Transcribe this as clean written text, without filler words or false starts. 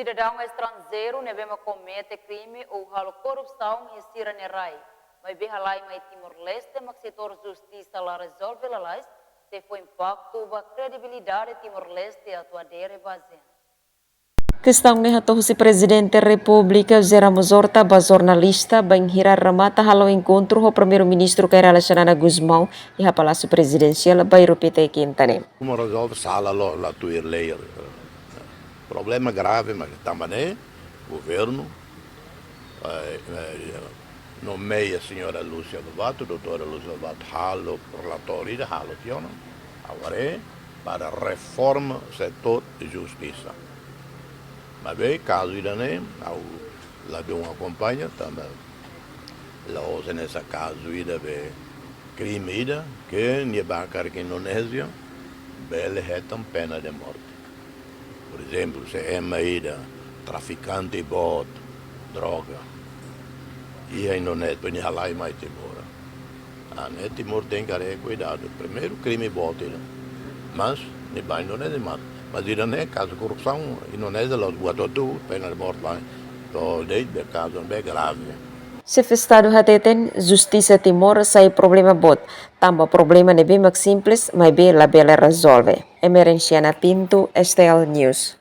cidadão estrangeiro neve comete crime ou halo corrupção em Sira Nerai. Mas bem halai mai Timor-Leste, mas setor justiça lá resolve lá lais, te foi impacto ba credibilidade Timor-Leste atuadere basean. Questão ne hato si Presidente da República Zera Mozorta ba jornalista banghira ramata halo encontro ho Primeiro-Ministro Kaira Lashanana Guzmão e ha Palácio Presidencial bairro PT Quintane. Como resolve sala lá tu ir ler. Problema grave, mas também governo nomeia a senhora Lúcia Lobato, doutora Lúcia Lobato, halo relatório, halo tiona. Agora é para reforma do setor de justiça. Mas bem, caso ainda nem, lá de uma acompanha também. Lá hoje nessa caso ainda é crime que nem bancar aqui na Indonésia, bele retam pena de morte. Por exemplo, se é uma traficante de bot, droga, e a Indonésia vai lá e mais Timor. Timor tem que ter cuidado. Primeiro, crime bot, mas nem vai Indonésia mas ainda nem caso de corrupção, Indonésia lá botou tudo, pena de morte lá. Então, desde o caso é grave. Se Estado hateten, Justiça Timor sai problema bot, tambah problema nebe mak simples, mas be la bela resolve. Emerenciana Pinto, STL News.